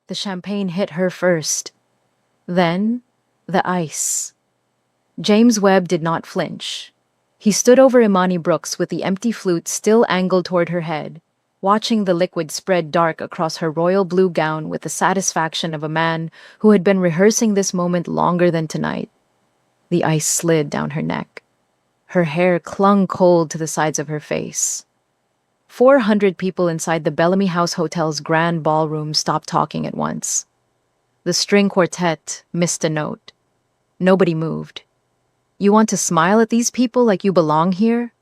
The champagne hit her first. Then, the ice. James Webb did not flinch. He stood over Imani Brooks with the empty flute still angled toward her head, watching the liquid spread dark across her royal blue gown with the satisfaction of a man who had been rehearsing this moment longer than tonight. The ice slid down her neck. Her hair clung cold to the sides of her face. 400 people inside the Bellamy House Hotel's grand ballroom stopped talking at once. The string quartet missed a note. Nobody moved. You want to smile at these people like you belong here?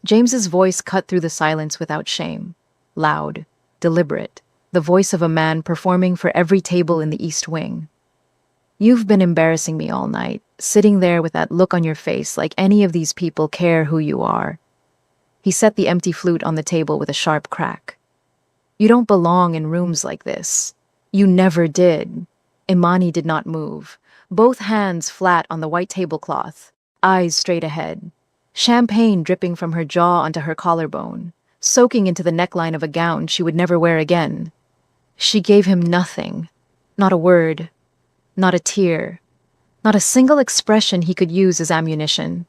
James's voice cut through the silence without shame. Loud, deliberate, the voice of a man performing for every table in the East Wing. You've been embarrassing me all night, sitting there with that look on your face like any of these people care who you are. He set the empty flute on the table with a sharp crack. You don't belong in rooms like this. You never did. Imani did not move, both hands flat on the white tablecloth, eyes straight ahead. Champagne dripping from her jaw onto her collarbone, soaking into the neckline of a gown she would never wear again. She gave him nothing. Not a word. Not a tear. Not a single expression he could use as ammunition.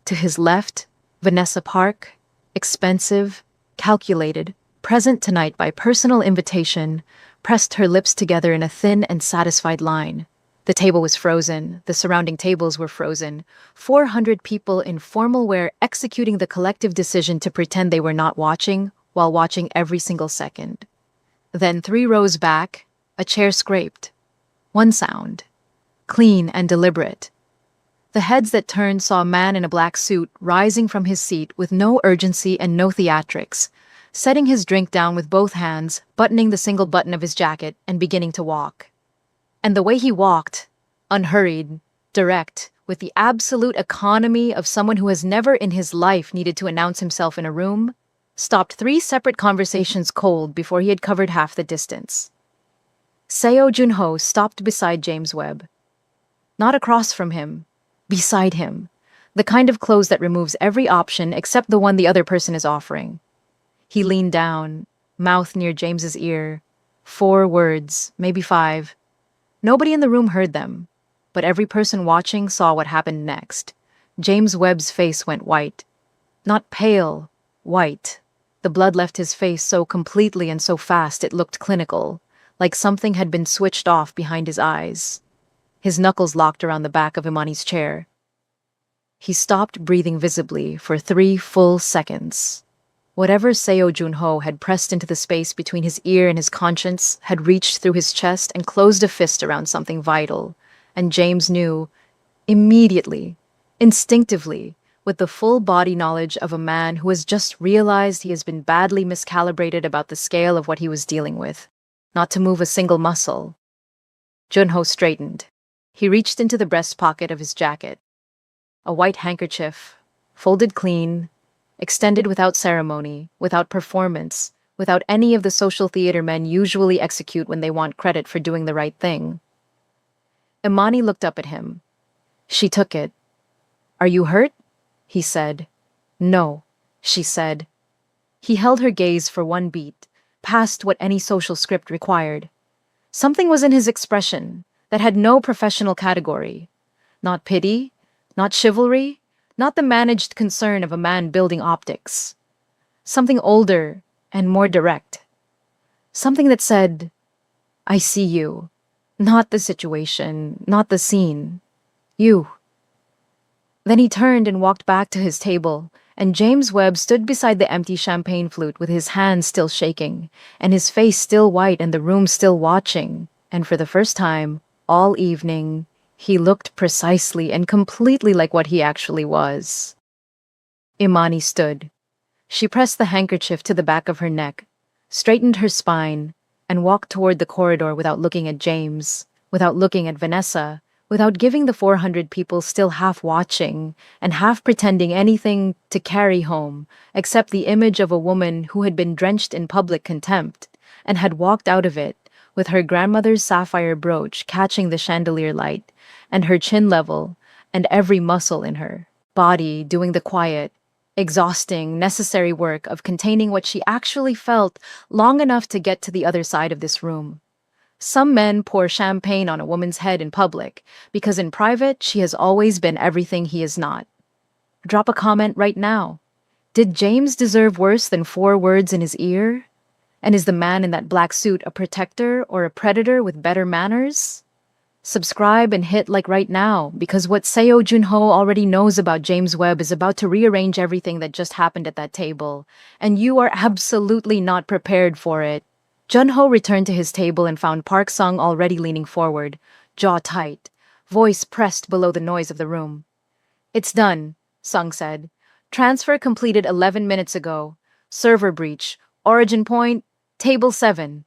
To his left, Vanessa Park, expensive, calculated, present tonight by personal invitation, pressed her lips together in a thin and satisfied line. The table was frozen, the surrounding tables were frozen, 400 people in formal wear executing the collective decision to pretend they were not watching, while watching every single second. Then 3 rows back, a chair scraped. One sound. Clean and deliberate. The heads that turned saw a man in a black suit rising from his seat with no urgency and no theatrics, setting his drink down with both hands, buttoning the single button of his jacket, and beginning to walk. And the way he walked, unhurried, direct, with the absolute economy of someone who has never in his life needed to announce himself in a room, stopped 3 separate conversations cold before he had covered half the distance. Seo Junho stopped beside James Webb. Not across from him, beside him, the kind of close that removes every option except the one the other person is offering. He leaned down, mouth near James's ear. 4 words, maybe 5. Nobody in the room heard them, but every person watching saw what happened next. James Webb's face went white. Not pale, white. The blood left his face so completely and so fast it looked clinical, like something had been switched off behind his eyes. His knuckles locked around the back of Imani's chair. He stopped breathing visibly for 3 full seconds. Whatever Seo Junho had pressed into the space between his ear and his conscience had reached through his chest and closed a fist around something vital, and James knew, immediately, instinctively, with the full body knowledge of a man who has just realized he has been badly miscalibrated about the scale of what he was dealing with, not to move a single muscle. Junho straightened. He reached into the breast pocket of his jacket. A white handkerchief, folded clean, extended without ceremony, without performance, without any of the social theater men usually execute when they want credit for doing the right thing. Imani looked up at him. She took it. Are you hurt? He said. No, she said. He held her gaze for 1 beat, past what any social script required. Something was in his expression that had no professional category. Not pity, not chivalry, not the managed concern of a man building optics. Something older and more direct. Something that said, I see you. Not the situation, not the scene. You. Then he turned and walked back to his table, and James Webb stood beside the empty champagne flute with his hands still shaking, and his face still white and the room still watching, and for the first time, all evening, he looked precisely and completely like what he actually was. Imani stood. She pressed the handkerchief to the back of her neck, straightened her spine, and walked toward the corridor without looking at James, without looking at Vanessa, without giving the 400 people still half watching and half pretending anything to carry home except the image of a woman who had been drenched in public contempt and had walked out of it with her grandmother's sapphire brooch catching the chandelier light and her chin level and every muscle in her body doing the quiet, exhausting, necessary work of containing what she actually felt long enough to get to the other side of this room, Some men pour champagne on a woman's head in public because in private she has always been everything he is not. Drop a comment right now. Did James deserve worse than 4 words in his ear? And is the man in that black suit a protector or a predator with better manners? Subscribe and hit like right now because what Seo Junho already knows about James Webb is about to rearrange everything that just happened at that table, and you are absolutely not prepared for it. Junho returned to his table and found Park Sung already leaning forward, jaw tight, voice pressed below the noise of the room. It's done, Sung said. Transfer completed 11 minutes ago. Server breach. Origin point, table 7.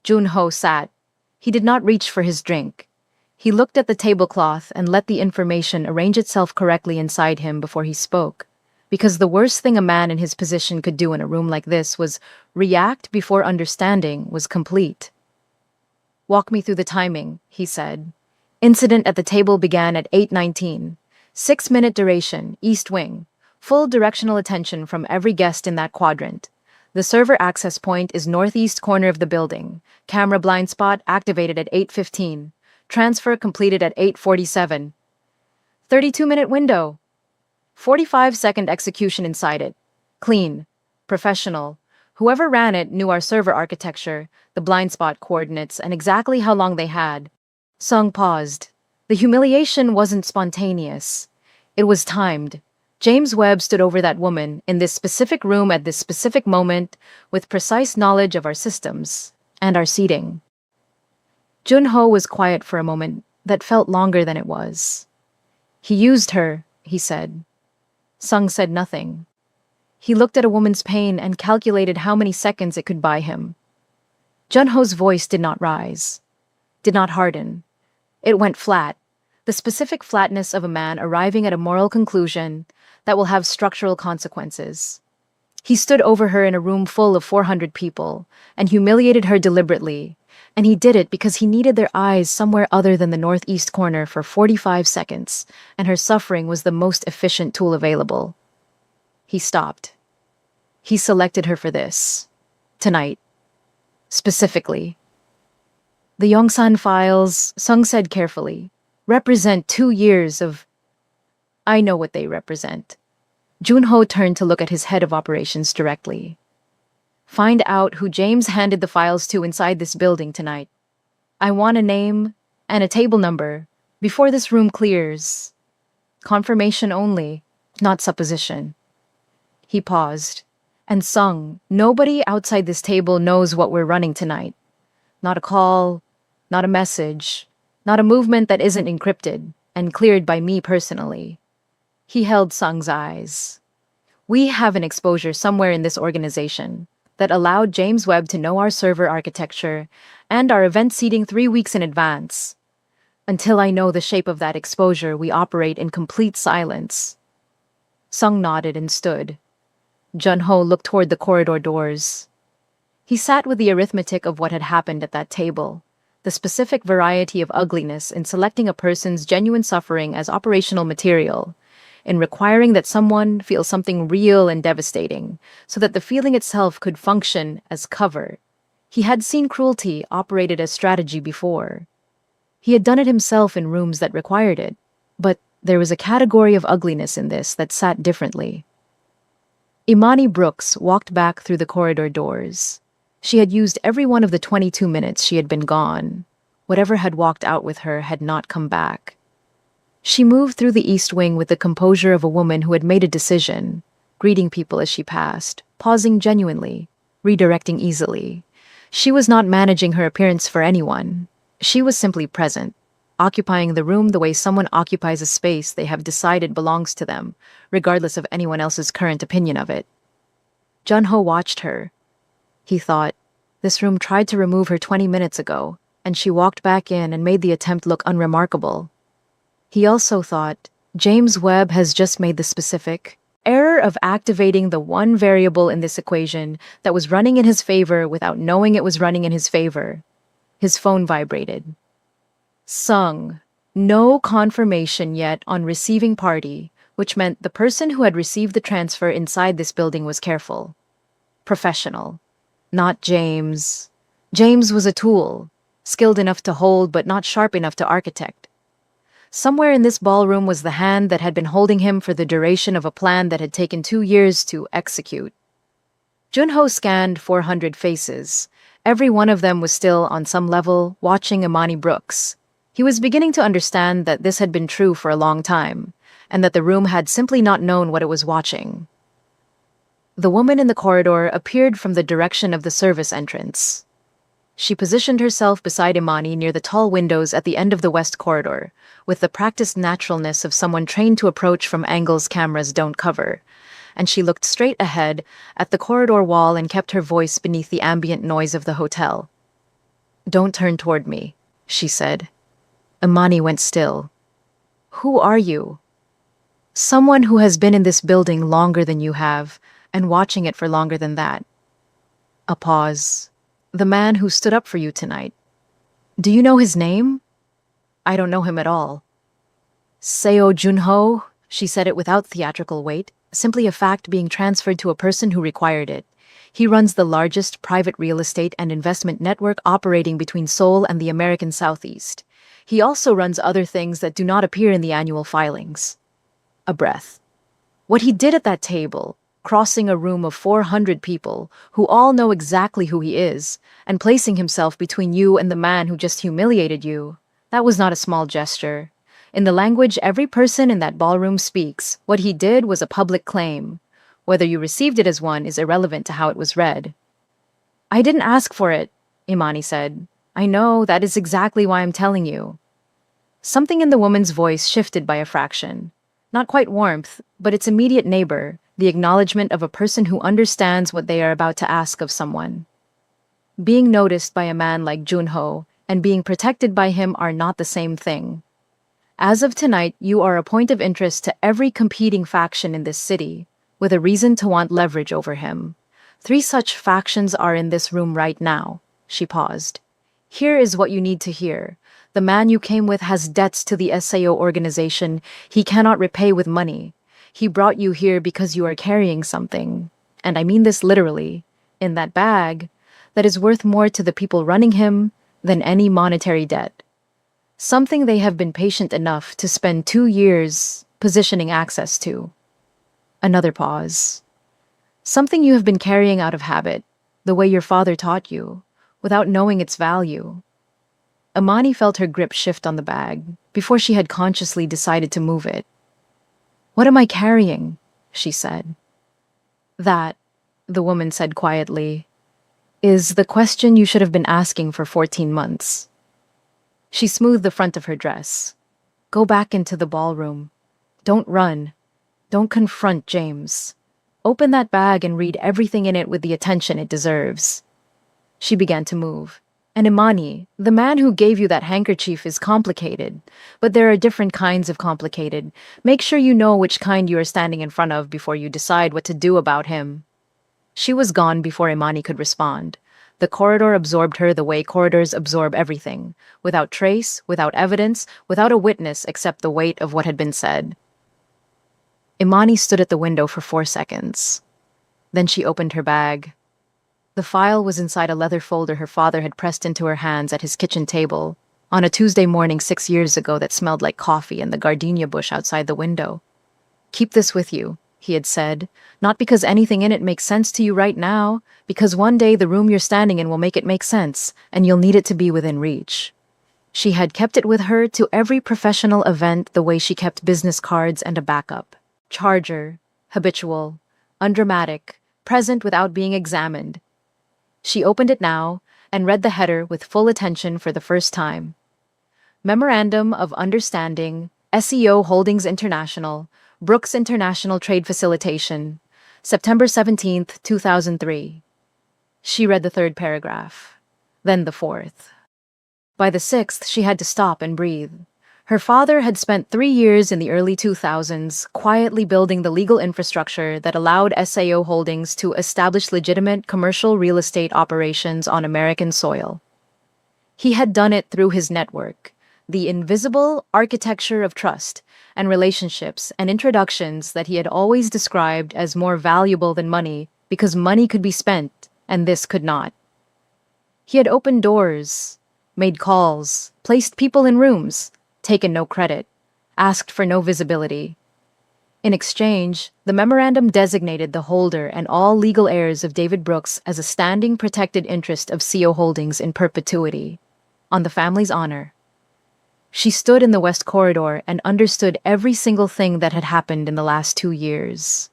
Junho sat. He did not reach for his drink. He looked at the tablecloth and let the information arrange itself correctly inside him before he spoke, because the worst thing a man in his position could do in a room like this was react before understanding was complete. Walk me through the timing, he said. Incident at the table began at 8:19. 6-minute duration, east wing. Full directional attention from every guest in that quadrant. The server access point is northeast corner of the building. Camera blind spot activated at 8:15. Transfer completed at 8:47. 32-minute window. 45-second execution inside it. Clean. Professional. Whoever ran it knew our server architecture, the blind spot coordinates, and exactly how long they had. Sung paused. The humiliation wasn't spontaneous. It was timed. James Webb stood over that woman in this specific room at this specific moment with precise knowledge of our systems and our seating. Junho was quiet for a moment that felt longer than it was. He used her, he said. Sung said nothing. He looked at a woman's pain and calculated how many seconds it could buy him. Junho's voice did not rise, did not harden. It went flat, the specific flatness of a man arriving at a moral conclusion that will have structural consequences. He stood over her in a room full of 400 people and humiliated her deliberately, and he did it because he needed their eyes somewhere other than the northeast corner for 45 seconds, and her suffering was the most efficient tool available. He stopped. He selected her for this. Tonight. Specifically. The Yongsan files, Sung said carefully, represent 2 years of... I know what they represent. Junho turned to look at his head of operations directly. Find out who James handed the files to inside this building tonight. I want a name and a table number before this room clears. Confirmation only, not supposition. He paused. And Sung, nobody outside this table knows what we're running tonight. Not a call, not a message, not a movement that isn't encrypted and cleared by me personally. He held Sung's eyes. We have an exposure somewhere in this organization that allowed James Webb to know our server architecture and our event seating 3 weeks in advance. Until I know the shape of that exposure, we operate in complete silence. Sung nodded and stood. Junho looked toward the corridor doors. He sat with the arithmetic of what had happened at that table, the specific variety of ugliness in selecting a person's genuine suffering as operational material, in requiring that someone feel something real and devastating, so that the feeling itself could function as cover. He had seen cruelty operated as strategy before. He had done it himself in rooms that required it, but there was a category of ugliness in this that sat differently. Imani Brooks walked back through the corridor doors. She had used every one of the 22 minutes she had been gone. Whatever had walked out with her had not come back. She moved through the East Wing with the composure of a woman who had made a decision, greeting people as she passed, pausing genuinely, redirecting easily. She was not managing her appearance for anyone. She was simply present, occupying the room the way someone occupies a space they have decided belongs to them, regardless of anyone else's current opinion of it. Junho watched her. He thought, this room tried to remove her 20 minutes ago, and she walked back in and made the attempt look unremarkable. He also thought, James Webb has just made the specific error of activating the one variable in this equation that was running in his favor without knowing it was running in his favor. His phone vibrated. Sung. No confirmation yet on receiving party, which meant the person who had received the transfer inside this building was careful. Professional. Not James. James was a tool. skilled enough to hold but not sharp enough to architect. Somewhere in this ballroom was the hand that had been holding him for the duration of a plan that had taken 2 years to execute. Junho scanned 400 faces. Every one of them was still, on some level, watching Imani Brooks. He was beginning to understand that this had been true for a long time, and that the room had simply not known what it was watching. The woman in the corridor appeared from the direction of the service entrance. She positioned herself beside Imani near the tall windows at the end of the west corridor, with the practiced naturalness of someone trained to approach from angles cameras don't cover, and she looked straight ahead at the corridor wall and kept her voice beneath the ambient noise of the hotel. "Don't turn toward me," she said. Imani went still. "Who are you?" "Someone who has been in this building longer than you have, and watching it for longer than that." A pause. "The man who stood up for you tonight. Do you know his name?" "I don't know him at all." "Seo Junho," she said it without theatrical weight, simply a fact being transferred to a person who required it. "He runs the largest private real estate and investment network operating between Seoul and the American Southeast. He also runs other things that do not appear in the annual filings." A breath. What he did at that table, crossing a room of 400 people who all know exactly who he is, and placing himself between you and the man who just humiliated you, that was not a small gesture. In the language every person in that ballroom speaks, what he did was a public claim. Whether you received it as one is irrelevant to how it was read. "I didn't ask for it," Imani said. "I know, that is exactly why I'm telling you." Something in the woman's voice shifted by a fraction. Not quite warmth, but its immediate neighbor, the acknowledgement of a person who understands what they are about to ask of someone. Being noticed by a man like Junho and being protected by him are not the same thing. As of tonight, you are a point of interest to every competing faction in this city, with a reason to want leverage over him. 3 such factions are in this room right now. She paused. "Here is what you need to hear. The man you came with has debts to the SAO organization he cannot repay with money. He brought you here because you are carrying something, and I mean this literally, in that bag, that is worth more to the people running him than any monetary debt. Something they have been patient enough to spend 2 years positioning access to." Another pause. "Something you have been carrying out of habit, the way your father taught you, without knowing its value." Imani felt her grip shift on the bag before she had consciously decided to move it. "What am I carrying?" she said. "That," the woman said quietly, "is the question you should have been asking for 14 months. She smoothed the front of her dress. "Go back into the ballroom. Don't run. Don't confront James. Open that bag and read everything in it with the attention it deserves." She began to move. "And Imani, the man who gave you that handkerchief is complicated, but there are different kinds of complicated. Make sure you know which kind you are standing in front of before you decide what to do about him." She was gone before Imani could respond. The corridor absorbed her the way corridors absorb everything, without trace, without evidence, without a witness except the weight of what had been said. Imani stood at the window for 4 seconds. Then she opened her bag. The file was inside a leather folder her father had pressed into her hands at his kitchen table on a Tuesday morning 6 years ago that smelled like coffee and the gardenia bush outside the window. "Keep this with you," he had said, "not because anything in it makes sense to you right now, because one day the room you're standing in will make it make sense, and you'll need it to be within reach." She had kept it with her to every professional event the way she kept business cards and a backup. Charger, habitual, undramatic, present without being examined. She opened it now and read the header with full attention for the first time. Memorandum of Understanding, SEO Holdings International, Brooks International Trade Facilitation, September 17th, 2003. She read the 3rd paragraph, then the 4th. By the 6th, she had to stop and breathe. Her father had spent 3 years in the early 2000s quietly building the legal infrastructure that allowed SAO Holdings to establish legitimate commercial real estate operations on American soil. He had done it through his network, the invisible architecture of trust and relationships and introductions that he had always described as more valuable than money because money could be spent and this could not. He had opened doors, made calls, placed people in rooms, taken no credit, asked for no visibility. In exchange, the memorandum designated the holder and all legal heirs of David Brooks as a standing protected interest of CO Holdings in perpetuity, on the family's honor. She stood in the West Corridor and understood every single thing that had happened in the last 2 years.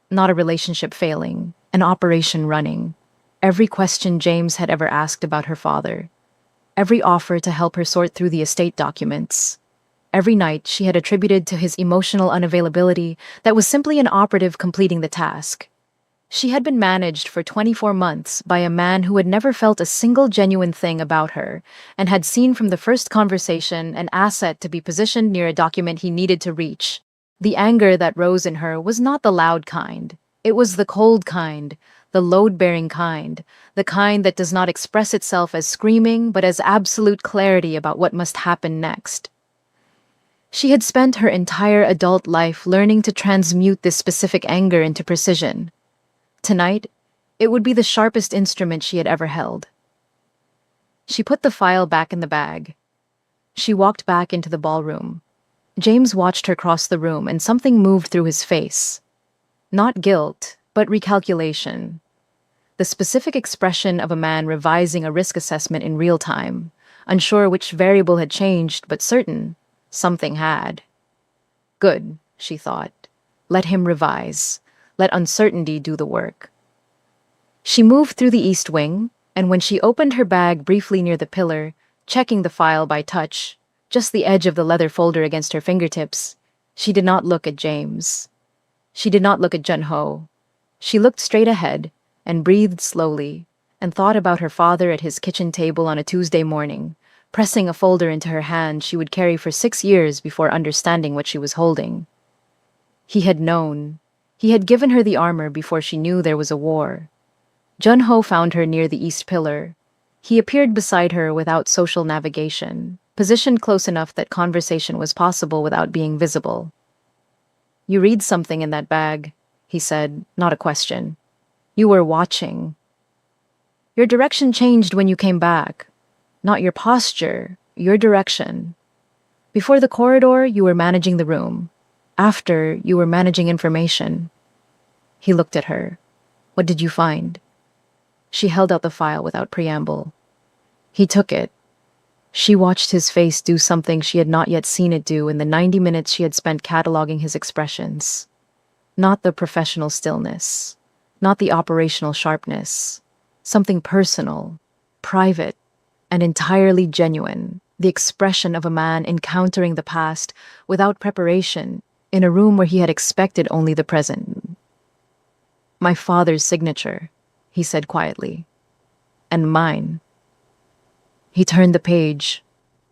Not a relationship failing, an operation running, every question James had ever asked about her father, every offer to help her sort through the estate documents. Every night she had attributed to his emotional unavailability that was simply an operative completing the task. She had been managed for 24 months by a man who had never felt a single genuine thing about her and had seen from the first conversation an asset to be positioned near a document he needed to reach. The anger that rose in her was not the loud kind. It was the cold kind, the load-bearing kind, the kind that does not express itself as screaming but as absolute clarity about what must happen next. She had spent her entire adult life learning to transmute this specific anger into precision. Tonight, it would be the sharpest instrument she had ever held. She put the file back in the bag. She walked back into the ballroom. James watched her cross the room, and something moved through his face. Not guilt, but recalculation. The specific expression of a man revising a risk assessment in real time, unsure which variable had changed, but certain something had. Good, she thought. Let him revise. Let uncertainty do the work. She moved through the east wing, and when she opened her bag briefly near the pillar, checking the file by touch, just the edge of the leather folder against her fingertips, she did not look at James. She did not look at Jun-ho. She looked straight ahead and breathed slowly and thought about her father at his kitchen table on a Tuesday morning, pressing a folder into her hand she would carry for 6 years before understanding what she was holding. He had known. He had given her the armor before she knew there was a war. Jun-ho found her near the east pillar. He appeared beside her without social navigation, positioned close enough that conversation was possible without being visible. "You read something in that bag," he said, not a question. "You were watching. Your direction changed when you came back. Not your posture, your direction. Before the corridor, you were managing the room. After, you were managing information." He looked at her. "What did you find?" She held out the file without preamble. He took it. She watched his face do something she had not yet seen it do in the 90 minutes she had spent cataloging his expressions. Not the professional stillness, not the operational sharpness. Something personal, private, and entirely genuine. The expression of a man encountering the past without preparation in a room where he had expected only the present. "My father's signature," he said quietly. "And mine." He turned the page,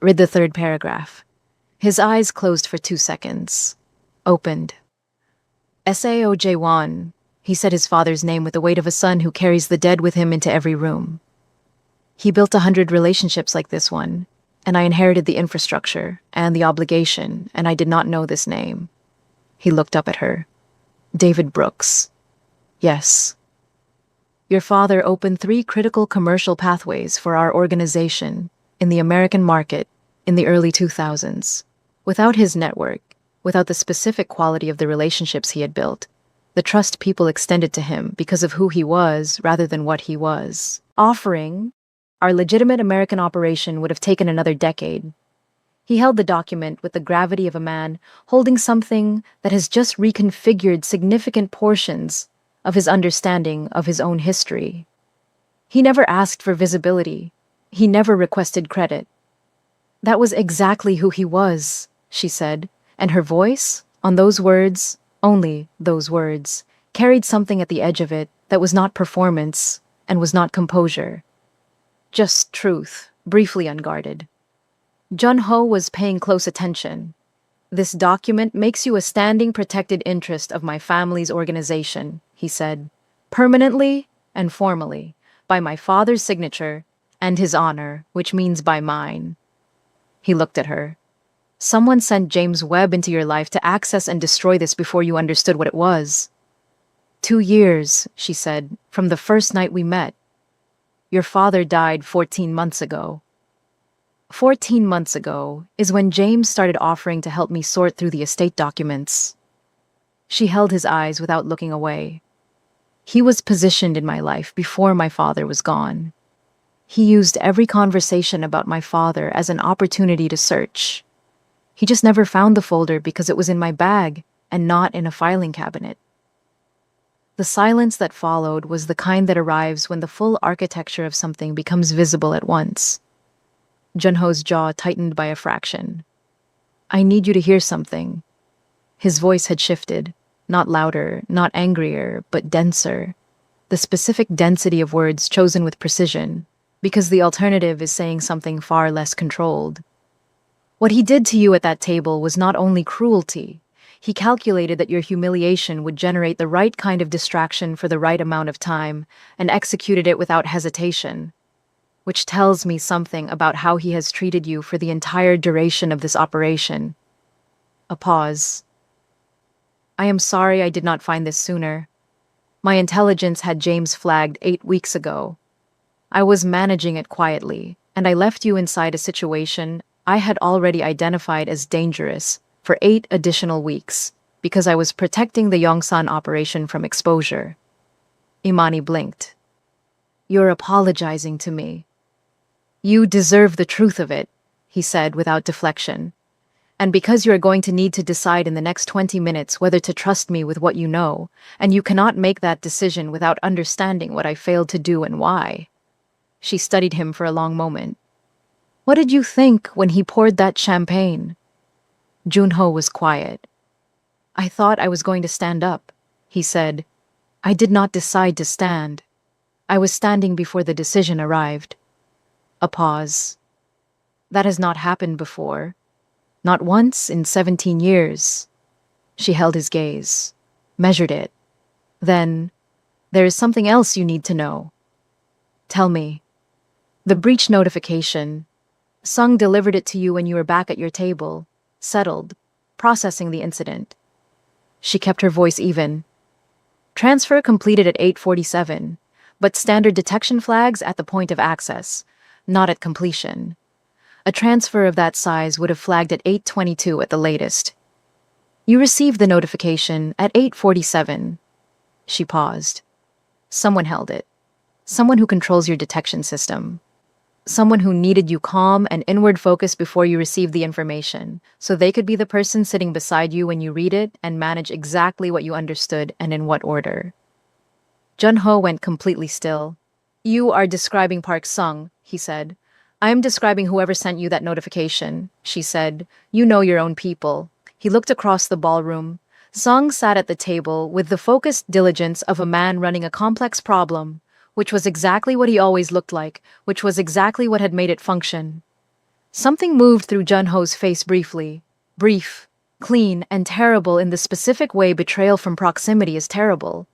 read the 3rd paragraph. His eyes closed for 2 seconds. Opened. "Sao Jaewon," he said his father's name with the weight of a son who carries the dead with him into every room. "He built 100 relationships like this one, and I inherited the infrastructure and the obligation, and I did not know this name." He looked up at her. "David Brooks." "Yes. Your father opened 3 critical commercial pathways for our organization in the American market in the early 2000s. Without his network, without the specific quality of the relationships he had built, the trust people extended to him because of who he was rather than what he was. Offering our legitimate American operation would have taken another decade." He held the document with the gravity of a man holding something that has just reconfigured significant portions of his understanding of his own history. He never asked for visibility. He never requested credit. "That was exactly who he was," she said, and her voice, on those words, only those words, carried something at the edge of it that was not performance and was not composure. Just truth, briefly unguarded. Jun-ho was paying close attention. "This document makes you a standing protected interest of my family's organization," he said, "permanently and formally, by my father's signature and his honor, which means by mine." He looked at her. "Someone sent James Webb into your life to access and destroy this before you understood what it was." 2 years, she said, "from the first night we met. Your father died 14 months ago." 14 months ago is when James started offering to help me sort through the estate documents. She held his eyes without looking away. He was positioned in my life before my father was gone. He used every conversation about my father as an opportunity to search. He just never found the folder because it was in my bag and not in a filing cabinet. The silence that followed was the kind that arrives when the full architecture of something becomes visible at once. Junho's jaw tightened by a fraction. "I need you to hear something." His voice had shifted, not louder, not angrier, but denser. The specific density of words chosen with precision, because the alternative is saying something far less controlled. What he did to you at that table was not only cruelty. He calculated that your humiliation would generate the right kind of distraction for the right amount of time, and executed it without hesitation. Which tells me something about how he has treated you for the entire duration of this operation. A pause. "I am sorry I did not find this sooner. My intelligence had James flagged 8 weeks ago. I was managing it quietly, and I left you inside a situation I had already identified as dangerous for 8 additional weeks because I was protecting the Yongsan operation from exposure." Imani blinked. "You're apologizing to me." "You deserve the truth of it," he said without deflection. "And because you are going to need to decide in the next 20 minutes whether to trust me with what you know, and you cannot make that decision without understanding what I failed to do and why." She studied him for a long moment. "What did you think when he poured that champagne?" Junho was quiet. "I thought I was going to stand up," he said. "I did not decide to stand. I was standing before the decision arrived." A pause. "That has not happened before. Not once in 17 years. She held his gaze, measured it. "Then, there is something else you need to know." "Tell me." "The breach notification. Sung delivered it to you when you were back at your table, settled, processing the incident." She kept her voice even. "Transfer completed at 8:47, but standard detection flags at the point of access, not at completion. A transfer of that size would have flagged at 8:22 at the latest. You received the notification at 8:47. She paused. "Someone held it. Someone who controls your detection system. Someone who needed you calm and inward focused before you received the information, so they could be the person sitting beside you when you read it and manage exactly what you understood and in what order." Junho went completely still. "You are describing Park Sung," he said. "I am describing whoever sent you that notification," she said. "You know your own people." He looked across the ballroom. Sung sat at the table with the focused diligence of a man running a complex problem, which was exactly what he always looked like, which was exactly what had made it function. Something moved through Junho's face briefly. Brief, clean, and terrible in the specific way betrayal from proximity is terrible.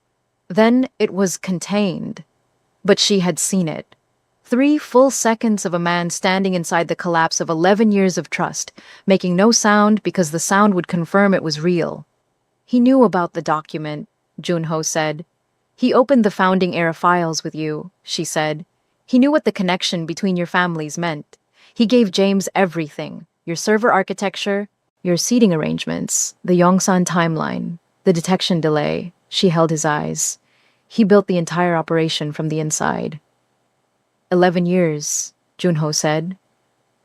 Then it was contained. But she had seen it. 3 full seconds of a man standing inside the collapse of 11 years of trust, making no sound because the sound would confirm it was real. "He knew about the document," Junho said. "He opened the founding era files with you," she said. "He knew what the connection between your families meant. He gave James everything, your server architecture, your seating arrangements, the Yongsan timeline, the detection delay." She held his eyes. "He built the entire operation from the inside." 11 years, Junho said.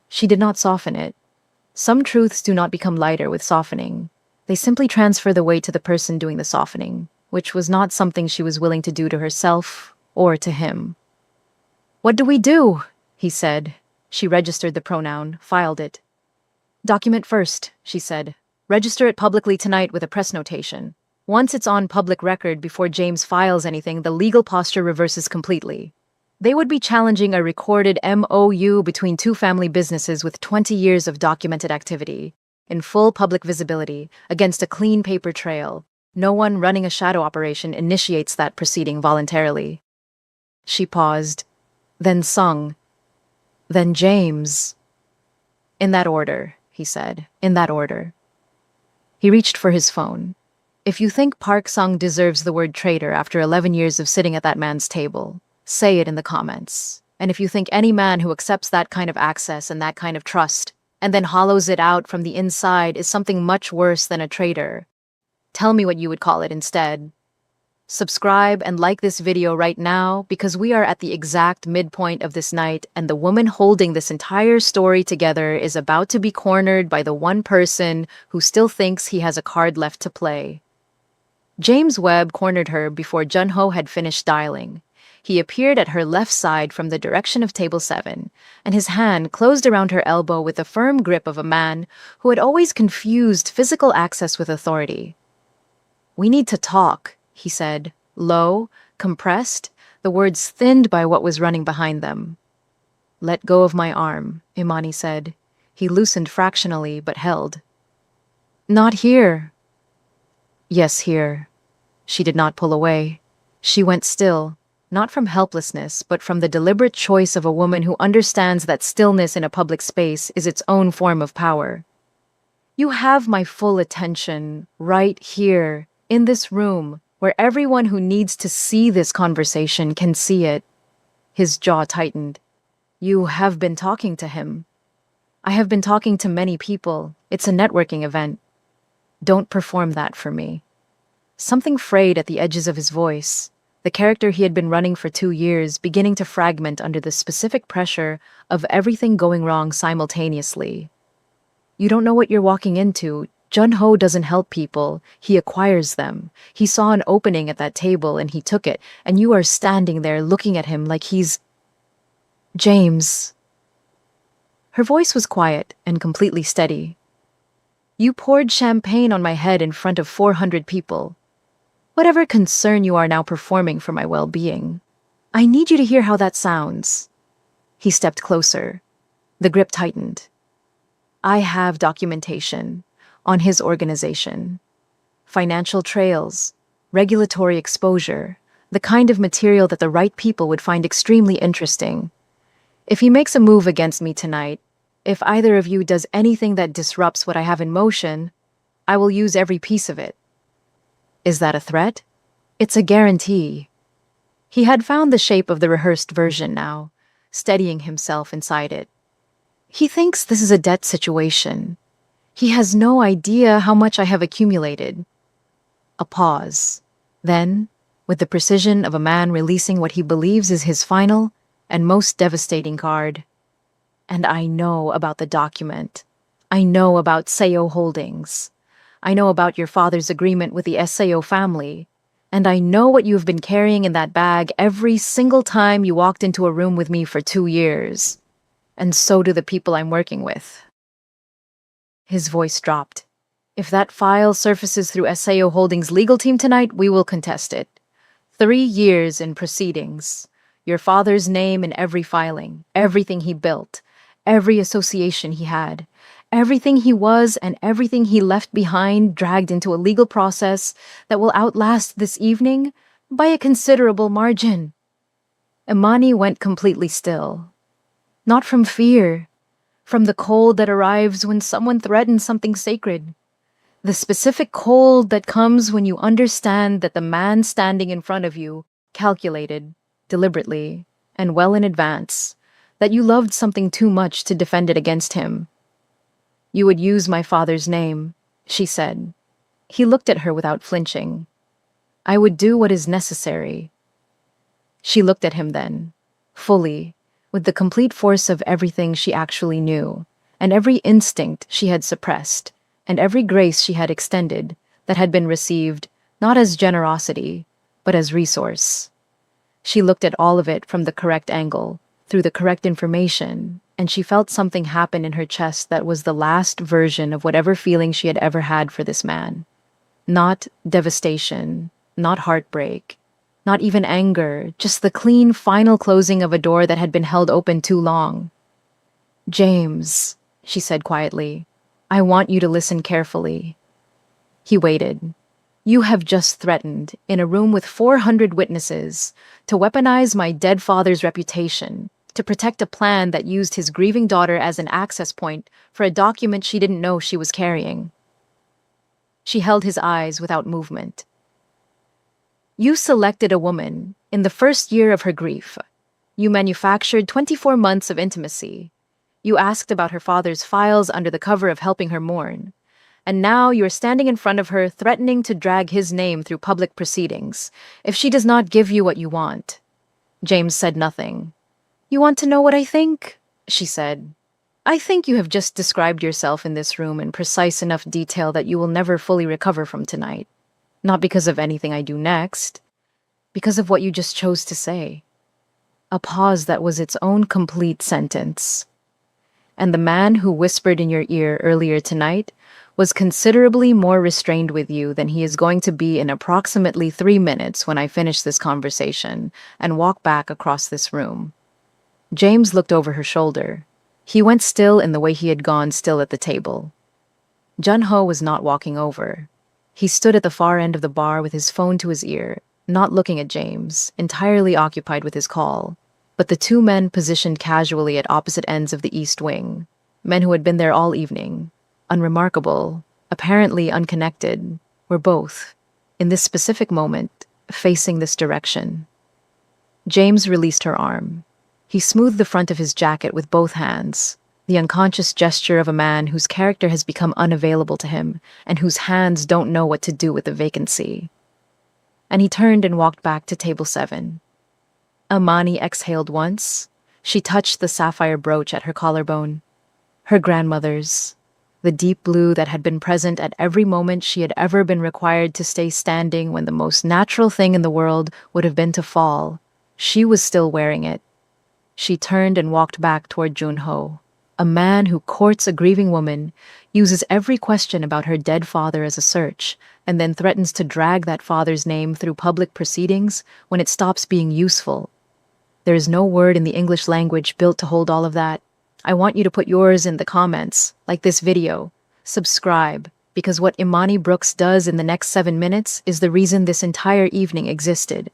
She did not soften it. Some truths do not become lighter with softening. They simply transfer the weight to the person doing the softening, which was not something she was willing to do to herself or to him. "What do we do?" he said. She registered the pronoun, filed it. "Document first," she said. "Register it publicly tonight with a press notation. Once it's on public record before James files anything, the legal posture reverses completely. They would be challenging a recorded MOU between 2 family businesses with 20 years of documented activity, in full public visibility, against a clean paper trail. No one running a shadow operation initiates that proceeding voluntarily." She paused, then Sung, then James. "In that order," he said, "in that order." He reached for his phone. "If you think Park Sung deserves the word traitor after 11 years of sitting at that man's table, say it in the comments. And if you think any man who accepts that kind of access and that kind of trust, and then hollows it out from the inside is something much worse than a traitor, tell me what you would call it instead. Subscribe and like this video right now because we are at the exact midpoint of this night and the woman holding this entire story together is about to be cornered by the one person who still thinks he has a card left to play. James Webb cornered her before Junho had finished dialing. He appeared at her left side from the direction of table 7, and his hand closed around her elbow with the firm grip of a man who had always confused physical access with authority. "We need to talk," he said, low, compressed, the words thinned by what was running behind them. "Let go of my arm," Imani said. He loosened fractionally, but held. "Not here." "Yes, here." She did not pull away. She went still, not from helplessness, but from the deliberate choice of a woman who understands that stillness in a public space is its own form of power. "You have my full attention, right here, in this room, where everyone who needs to see this conversation can see it." His jaw tightened. "You have been talking to him." "I have been talking to many people. It's a networking event." "Don't perform that for me." Something frayed at the edges of his voice, the character he had been running for 2 years beginning to fragment under the specific pressure of everything going wrong simultaneously. "You don't know what you're walking into. Junho doesn't help people, he acquires them. He saw an opening at that table and he took it, and you are standing there looking at him like he's—" "James." Her voice was quiet and completely steady. "You poured champagne on my head in front of 400 people. Whatever concern you are now performing for my well-being, I need you to hear how that sounds." He stepped closer. The grip tightened. "I have documentation on his organization. Financial trails, regulatory exposure, the kind of material that the right people would find extremely interesting. If he makes a move against me tonight, if either of you does anything that disrupts what I have in motion, I will use every piece of it." "Is that a threat?" "It's a guarantee." He had found the shape of the rehearsed version now, steadying himself inside it. "He thinks this is a debt situation. He has no idea how much I have accumulated." A pause. Then, with the precision of a man releasing what he believes is his final and most devastating card. "And I know about the document. I know about Seo Holdings. I know about your father's agreement with the Seo family. And I know what you have been carrying in that bag every single time you walked into a room with me for 2 years. And so do the people I'm working with." His voice dropped. "If that file surfaces through Seo Holdings' legal team tonight, we will contest it. 3 years in proceedings. Your father's name in every filing, everything he built, every association he had, everything he was and everything he left behind dragged into a legal process that will outlast this evening by a considerable margin." Imani went completely still. Not from fear, from the cold that arrives when someone threatens something sacred. The specific cold that comes when you understand that the man standing in front of you calculated, deliberately, and well in advance, that you loved something too much to defend it against him. "You would use my father's name," she said. He looked at her without flinching. "I would do what is necessary." She looked at him then, fully, with the complete force of everything she actually knew, and every instinct she had suppressed, and every grace she had extended that had been received not as generosity, but as resource. She looked at all of it from the correct angle, through the correct information, and she felt something happen in her chest that was the last version of whatever feeling she had ever had for this man. Not devastation, not heartbreak, not even anger, just the clean final closing of a door that had been held open too long. "James," she said quietly, "I want you to listen carefully." He waited. "You have just threatened, in a room with 400 witnesses, to weaponize my dead father's reputation, to protect a plan that used his grieving daughter as an access point for a document she didn't know she was carrying." She held his eyes without movement. "You selected a woman in the first year of her grief. You manufactured 24 months of intimacy. You asked about her father's files under the cover of helping her mourn. And now you are standing in front of her, threatening to drag his name through public proceedings if she does not give you what you want. James said nothing. You want to know what I think? She said. I think you have just described yourself in this room in precise enough detail that you will never fully recover from tonight. Not because of anything I do next, because of what you just chose to say. A pause that was its own complete sentence. And the man who whispered in your ear earlier tonight was considerably more restrained with you than he is going to be in approximately 3 minutes when I finish this conversation and walk back across this room. James looked over her shoulder. He went still in the way he had gone still at the table. Jun-ho was not walking over. He stood at the far end of the bar with his phone to his ear, not looking at James, entirely occupied with his call. But the two men positioned casually at opposite ends of the East Wing, men who had been there all evening, unremarkable, apparently unconnected, were both, in this specific moment, facing this direction. James released her arm. He smoothed the front of his jacket with both hands, the unconscious gesture of a man whose character has become unavailable to him and whose hands don't know what to do with the vacancy. And he turned and walked back to table 7. Amani exhaled once. She touched the sapphire brooch at her collarbone. Her grandmother's, the deep blue that had been present at every moment she had ever been required to stay standing when the most natural thing in the world would have been to fall. She was still wearing it. She turned and walked back toward Jun-ho. A man who courts a grieving woman, uses every question about her dead father as a search, and then threatens to drag that father's name through public proceedings when it stops being useful. There is no word in the English language built to hold all of that. I want you to put yours in the comments, like this video. Subscribe, because what Imani Brooks does in the next 7 minutes is the reason this entire evening existed.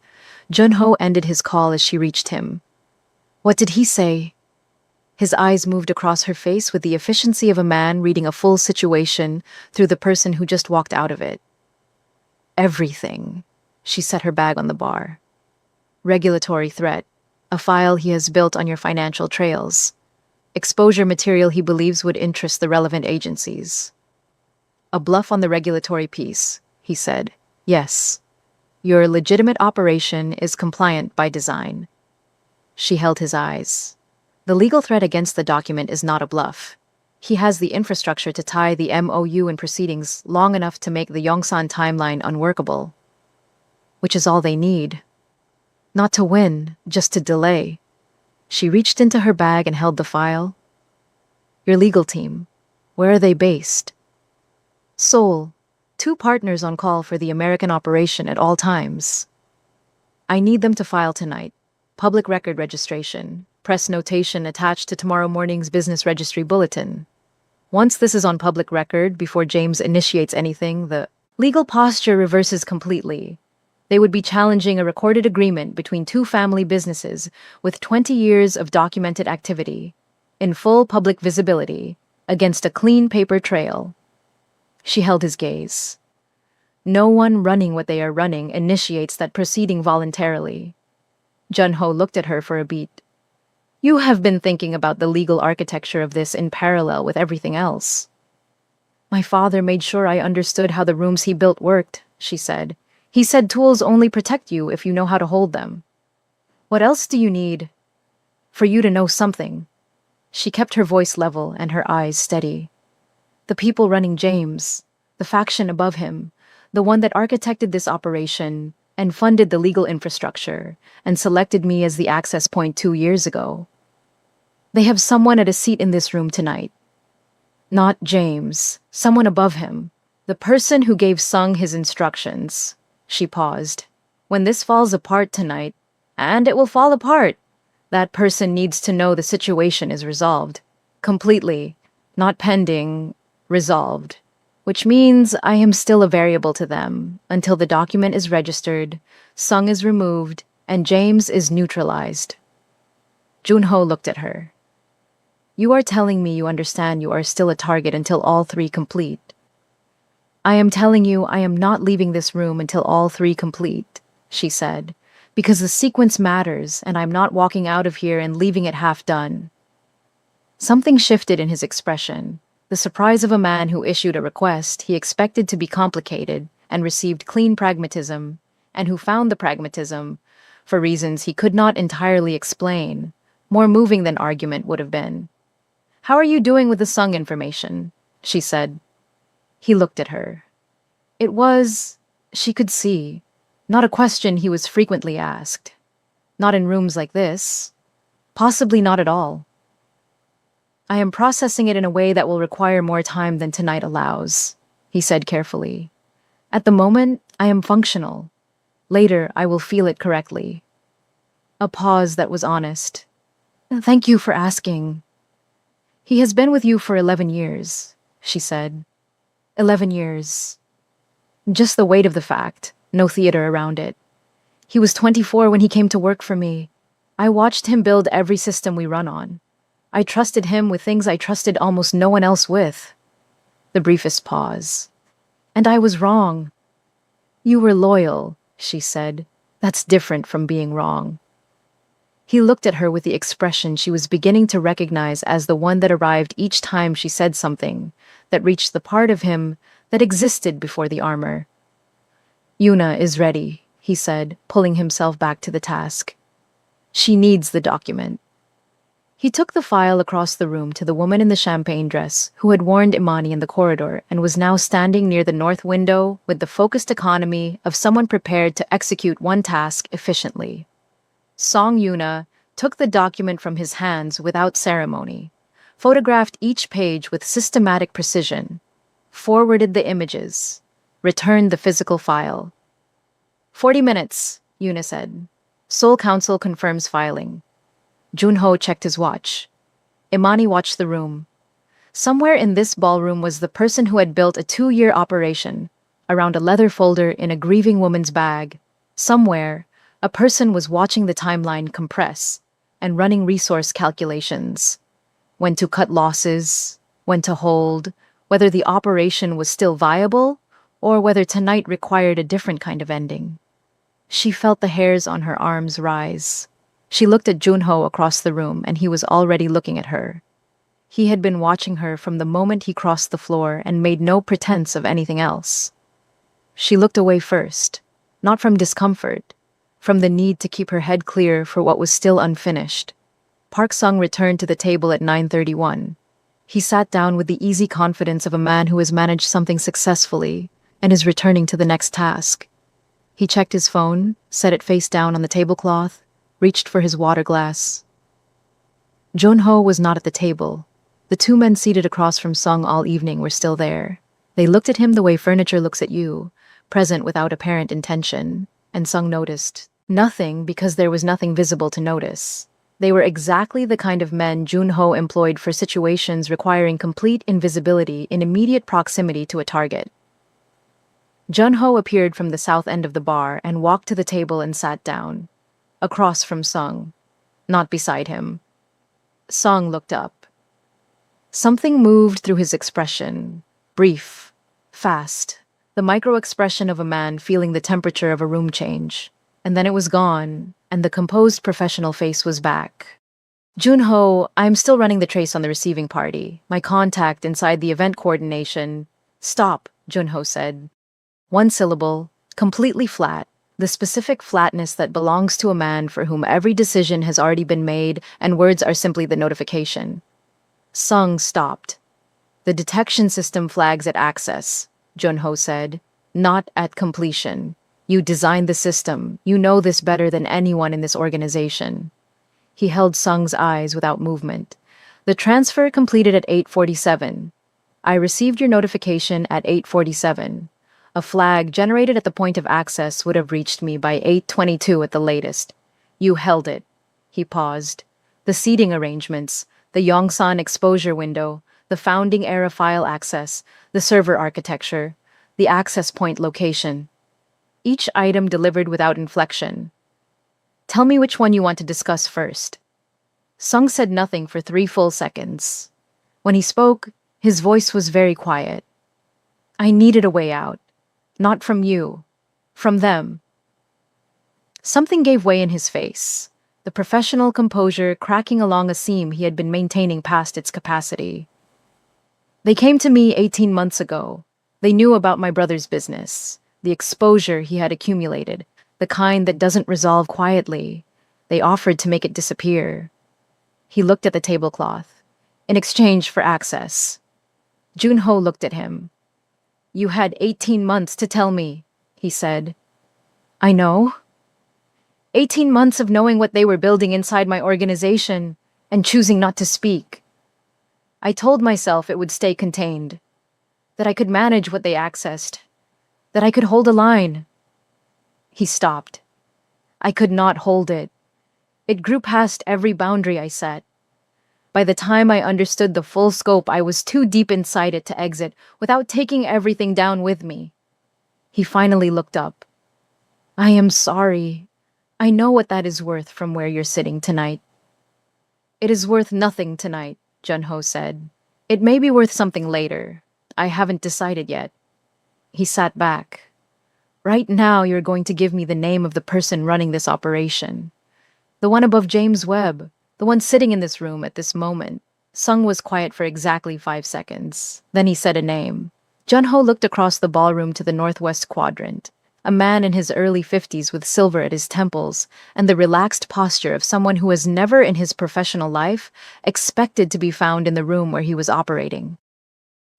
Jun-ho ended his call as she reached him. What did he say? His eyes moved across her face with the efficiency of a man reading a full situation through the person who just walked out of it. Everything. She set her bag on the bar. Regulatory threat. A file he has built on your financial trails. Exposure material he believes would interest the relevant agencies. A bluff on the regulatory piece, he said. Yes. Your legitimate operation is compliant by design. She held his eyes. The legal threat against the document is not a bluff. He has the infrastructure to tie the MOU and proceedings long enough to make the Yongsan timeline unworkable. Which is all they need. Not to win, just to delay. She reached into her bag and held the file. Your legal team, where are they based? Seoul. 2 partners on call for the American operation at all times. I need them to file tonight. Public record registration. Press notation attached to tomorrow morning's business registry bulletin. Once this is on public record, before James initiates anything, the legal posture reverses completely. They would be challenging a recorded agreement between 2 family businesses with 20 years of documented activity, in full public visibility, against a clean paper trail. She held his gaze. No one running what they are running initiates that proceeding voluntarily. Jun-ho looked at her for a beat. You have been thinking about the legal architecture of this in parallel with everything else. My father made sure I understood how the rooms he built worked, she said. He said tools only protect you if you know how to hold them. What else do you need? For you to know something. She kept her voice level and her eyes steady. The people running James, the faction above him, the one that architected this operation and funded the legal infrastructure and selected me as the access point 2 years ago. They have someone at a seat in this room tonight. Not James, someone above him, the person who gave Sung his instructions. She paused. When this falls apart tonight, and it will fall apart, that person needs to know the situation is resolved. Completely. Not pending. Resolved. Which means I am still a variable to them until the document is registered, Sung is removed, and James is neutralized. Jun-ho looked at her. You are telling me you understand you are still a target until all 3 complete. I am telling you I am not leaving this room until all 3 complete, she said, Because the sequence matters, and I'm not walking out of here and leaving it half done. Something shifted in his expression. The surprise of a man who issued a request he expected to be complicated and received clean pragmatism, and who found the pragmatism, for reasons he could not entirely explain, more moving than argument would have been. "How are you doing with the Sung information?" she said. He looked at her. It was, she could see, not a question he was frequently asked. Not in rooms like this. Possibly not at all. "I am processing it in a way that will require more time than tonight allows," he said carefully. "At the moment, I am functional. Later, I will feel it correctly." A pause that was honest. "Thank you for asking." "He has been with you for 11 years, she said. 11 years. Just the weight of the fact, no theater around it. He was 24 when he came to work for me. I watched him build every system we run on. I trusted him with things I trusted almost no one else with." The briefest pause. "And I was wrong." "You were loyal," she said. "That's different from being wrong." He looked at her with the expression she was beginning to recognize as the one that arrived each time she said something, that reached the part of him that existed before the armor. "Yuna is ready," he said, pulling himself back to the task. "She needs the document." He took the file across the room to the woman in the champagne dress who had warned Imani in the corridor and was now standing near the north window with the focused economy of someone prepared to execute one task efficiently. Song Yuna took the document from his hands without ceremony, photographed each page with systematic precision, forwarded the images, returned the physical file. 40 minutes, Yuna said. Seoul Council confirms filing. Junho checked his watch. Imani watched the room. Somewhere in this ballroom was the person who had built a 2-year operation, around a leather folder in a grieving woman's bag. Somewhere, a person was watching the timeline compress and running resource calculations. When to cut losses, when to hold, whether the operation was still viable, or whether tonight required a different kind of ending. She felt the hairs on her arms rise. She looked at Junho across the room, and he was already looking at her. He had been watching her from the moment he crossed the floor and made no pretense of anything else. She looked away first, not from discomfort, from the need to keep her head clear for what was still unfinished. Park Sung returned to the table at 9:31. He sat down with the easy confidence of a man who has managed something successfully and is returning to the next task. He checked his phone, set it face down on the tablecloth, reached for his water glass. Junho was not at the table. The two men seated across from Sung all evening were still there. They looked at him the way furniture looks at you, present without apparent intention, and Sung noticed nothing because there was nothing visible to notice. They were exactly the kind of men Junho employed for situations requiring complete invisibility in immediate proximity to a target. Junho appeared from the south end of the bar and walked to the table and sat down, across from Sung, not beside him. Sung looked up. Something moved through his expression, brief, fast, the micro-expression of a man feeling the temperature of a room change. And then it was gone, and the composed professional face was back. "Junho, I'm still running the trace on the receiving party. My contact inside the event coordination—" "Stop," Junho said. One syllable, completely flat, the specific flatness that belongs to a man for whom every decision has already been made and words are simply the notification. Sung stopped. "The detection system flags at access," Junho said, "not at completion. You designed the system. You know this better than anyone in this organization." He held Sung's eyes without movement. "The transfer completed at 8:47. I received your notification at 8:47. A flag generated at the point of access would have reached me by 8:22 at the latest. You held it." He paused. "The seating arrangements, the Yongsan exposure window, the founding era file access, the server architecture, the access point location. Each item delivered without inflection. Tell me which one you want to discuss first." Sung said nothing for 3 full seconds. When he spoke, his voice was very quiet. "I needed a way out. Not from you. From them." Something gave way in his face, the professional composure cracking along a seam he had been maintaining past its capacity. They came to me 18 months ago. They knew about my brother's business, the exposure he had accumulated, the kind that doesn't resolve quietly. They offered to make it disappear. He looked at the tablecloth, in exchange for access. Junho looked at him. "You had 18 months to tell me," he said. "I know. 18 months of knowing what they were building inside my organization and choosing not to speak. I told myself it would stay contained, that I could manage what they accessed, that I could hold a line." He stopped. I could not hold it. It grew past every boundary I set. By the time I understood the full scope, I was too deep inside it to exit without taking everything down with me. He finally looked up. "I am sorry. I know what that is worth from where you're sitting tonight." "It is worth nothing tonight," Junho said. "It may be worth something later. I haven't decided yet." He sat back. "Right now, you're going to give me the name of the person running this operation. The one above James Webb, the one sitting in this room at this moment." Sung was quiet for exactly 5 seconds. Then he said a name. Junho looked across the ballroom to the northwest quadrant. A man in his early 50s with silver at his temples and the relaxed posture of someone who has never in his professional life expected to be found in the room where he was operating.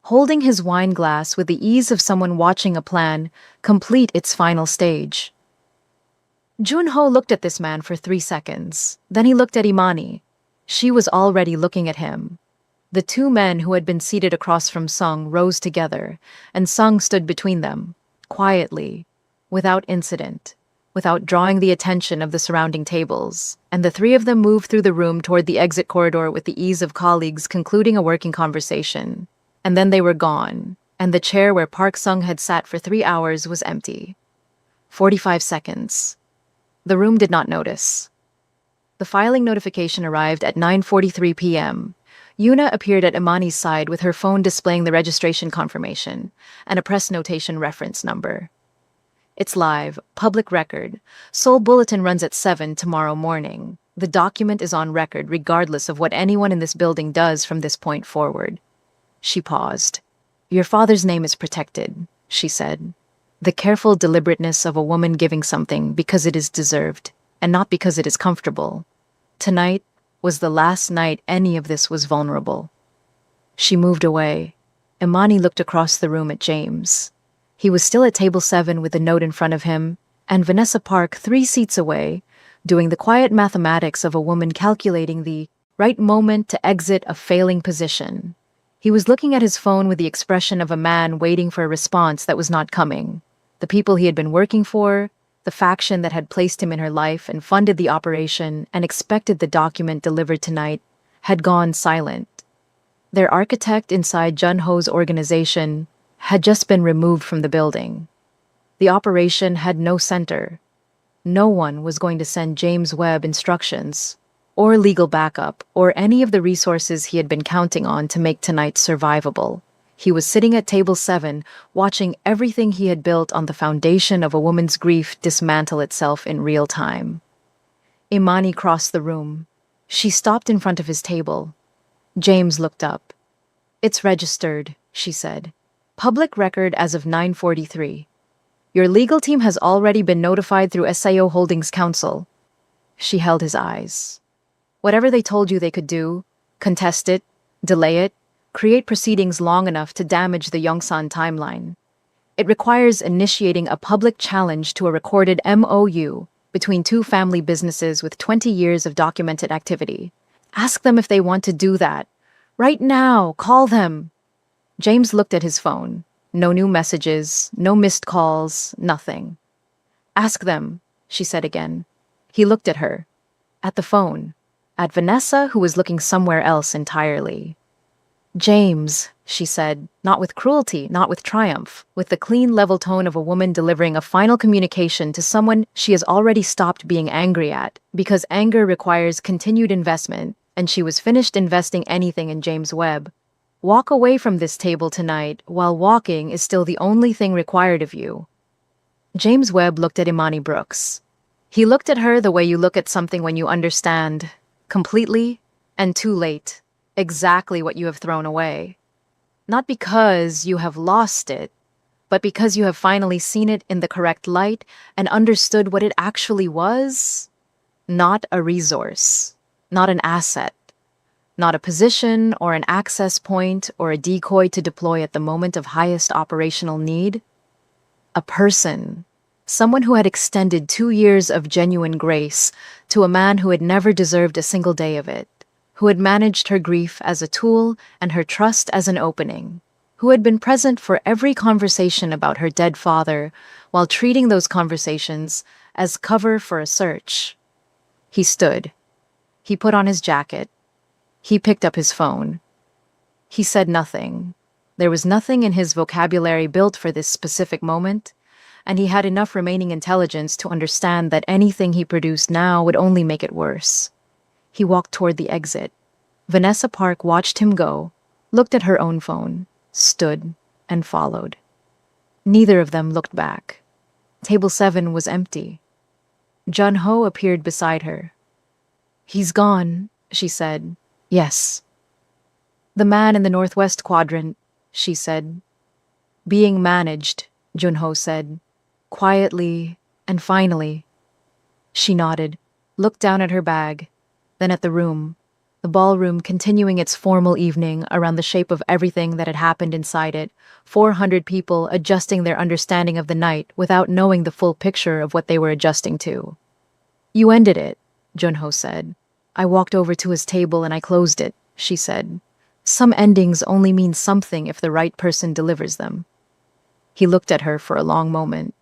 Holding his wine glass with the ease of someone watching a plan complete its final stage. Junho looked at this man for 3 seconds. Then he looked at Imani. She was already looking at him. The two men who had been seated across from Sung rose together, and Sung stood between them, quietly, without incident, without drawing the attention of the surrounding tables, and the three of them moved through the room toward the exit corridor with the ease of colleagues concluding a working conversation. And then they were gone, and the chair where Park Sung had sat for 3 hours was empty. 45 seconds. The room did not notice. The filing notification arrived at 9:43 p.m. Yuna appeared at Imani's side with her phone displaying the registration confirmation and a press notation reference number. "It's live, public record. Seoul Bulletin runs at 7 tomorrow morning. The document is on record regardless of what anyone in this building does from this point forward." She paused. "Your father's name is protected," she said. The careful deliberateness of a woman giving something because it is deserved, and not because it is comfortable. Tonight was the last night any of this was vulnerable. She moved away. Imani looked across the room at James. He was still at table 7 with a note in front of him, and Vanessa Park 3 seats away, doing the quiet mathematics of a woman calculating the right moment to exit a failing position. He was looking at his phone with the expression of a man waiting for a response that was not coming. The people he had been working for, the faction that had placed him in her life and funded the operation and expected the document delivered tonight, had gone silent. Their architect inside Junho's organization had just been removed from the building. The operation had no center. No one was going to send James Webb instructions, or legal backup, or any of the resources he had been counting on to make tonight survivable. He was sitting at table 7, watching everything he had built on the foundation of a woman's grief dismantle itself in real time. Imani crossed the room. She stopped in front of his table. James looked up. "It's registered," she said. "Public record as of 9:43. Your legal team has already been notified through SIO Holdings Council." She held his eyes. "Whatever they told you they could do, contest it, delay it, create proceedings long enough to damage the Yongsan timeline. It requires initiating a public challenge to a recorded MOU between two family businesses with 20 years of documented activity. Ask them if they want to do that. Right now, call them." James looked at his phone. No new messages, no missed calls, nothing. "Ask them," she said again. He looked at her. At the phone. At Vanessa, who was looking somewhere else entirely. "James," she said, not with cruelty, not with triumph, with the clean, level tone of a woman delivering a final communication to someone she has already stopped being angry at, because anger requires continued investment, and she was finished investing anything in James Webb. "Walk away from this table tonight, while walking is still the only thing required of you." James Webb looked at Imani Brooks. He looked at her the way you look at something when you understand, completely and too late, exactly what you have thrown away. Not because you have lost it, but because you have finally seen it in the correct light and understood what it actually was. Not a resource, not an asset, not a position or an access point or a decoy to deploy at the moment of highest operational need. A person, someone who had extended 2 years of genuine grace to a man who had never deserved a single day of it, who had managed her grief as a tool and her trust as an opening, who had been present for every conversation about her dead father while treating those conversations as cover for a search. He stood. He put on his jacket. He picked up his phone. He said nothing. There was nothing in his vocabulary built for this specific moment, and he had enough remaining intelligence to understand that anything he produced now would only make it worse. He walked toward the exit. Vanessa Park watched him go, looked at her own phone, stood, and followed. Neither of them looked back. Table 7 was empty. Jun-ho appeared beside her. "He's gone," she said. "Yes." "The man in the northwest quadrant," she said. "Being managed," Jun-ho said, quietly and finally. She nodded, looked down at her bag, then at the room, the ballroom continuing its formal evening around the shape of everything that had happened inside it, 400 people adjusting their understanding of the night without knowing the full picture of what they were adjusting to. "You ended it," Jun-ho said. "I walked over to his table and I closed it," she said. "Some endings only mean something if the right person delivers them." He looked at her for a long moment.